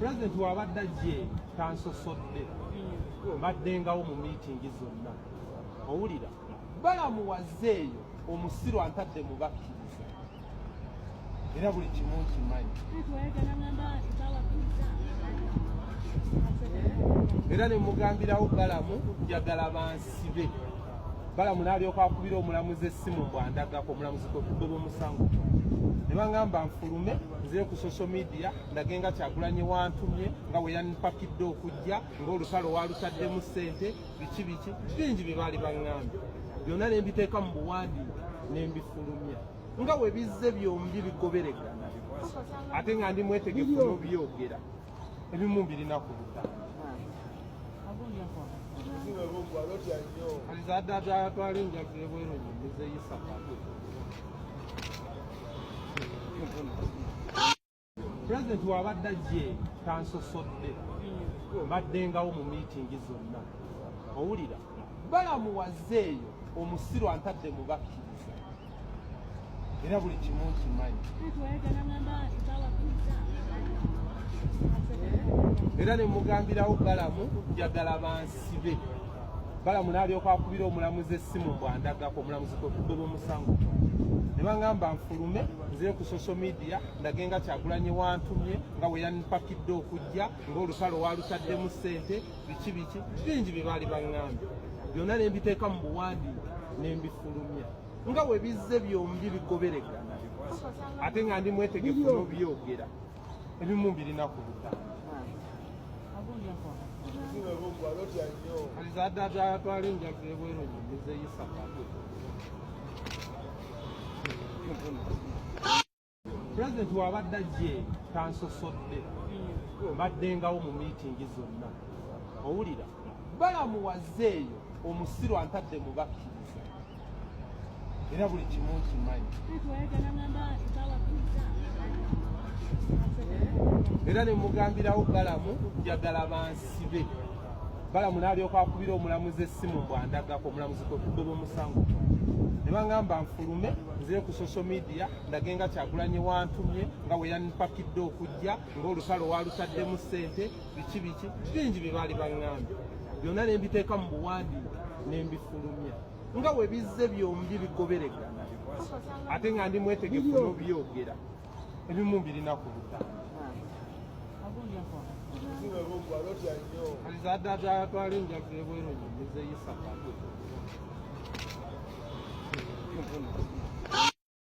President wabadde ajje tansosodde baddengawo mu miitingi zonna owulira balamuwazeeyo omusiru antadde mu bakkiriza era buli kimu nkimanyi era ne mugambirawo balamu njagala bansibe balamu n'alyoka akubira omulamuzi essimu bwandagako omulamuzi kwe kugoba omusango ne bangamba nfulume nzire ku social media ndage nga Kyagulanyi wantumye nga bwe yanipakidde okujja ng'olutalo walutaddemu ssente biki bingi bye baali baŋŋambye byonna ne mbiteeka mu buwandiike ne mbifulumya nga bwe bizze byombi bigoberegana ate nga ndi mwetegefu n'obyogera ebimu birina ku lutalo alizadde atwala enjagiro bwero nyumize yisakatu President wabadde ajje tansosodde baddengawo mu miitingi zonna owulira balamuwazeeyo omusiru antadde mu bakkiriza era buli kimu nkimanyi era ne mugambirawo balamu njagala bansibe balamu n'alyoka akubira omulamuzi essimu bwandagako omulamuzi kwe kugoba omusango ne bangamba nfulume nzire ku social media ndage nga Kyagulanyi wantumye nga bwe yanipakidde okujja ng'olutalo walutaddemu ssente biki bingi bye baali baŋŋambye byonna ne mbiteeka mu buwandiike ne mbifulumya nga bwe bizze byombi bigoberegana ate nga ndi mwetegefu n'obyogera ebimu birina ku lutalo alizadde atwala enjagiro bwero nyumize yisakatu President wabadde ajje tansosodde baddengawo mu miitingi zonna owulira balamuwazeeyo omusiru antadde mu bakkiriza era buli kimu nkimanyi era ne mugambirawo balamu njagala bansibe balamu n'alyoka akubira omulamuzi essimu bwandagako omulamuzi kwe kugoba omusango ne bangamba nfulume nzire ku social media ndage nga Kyagulanyi wantumye nga bwe yanipakidde okujja ng'olutalo walutaddemu ssente biki bingi bye baali baŋŋambye byonna ne mbiteeka mu buwandiike ne mbifulumya nga bwe bizze byombi bigoberegana ate nga ndi mwetegefu n'obyogera ebimu birina ku lutalo alizadde atwala enjagiro bwero nyumize yisakatu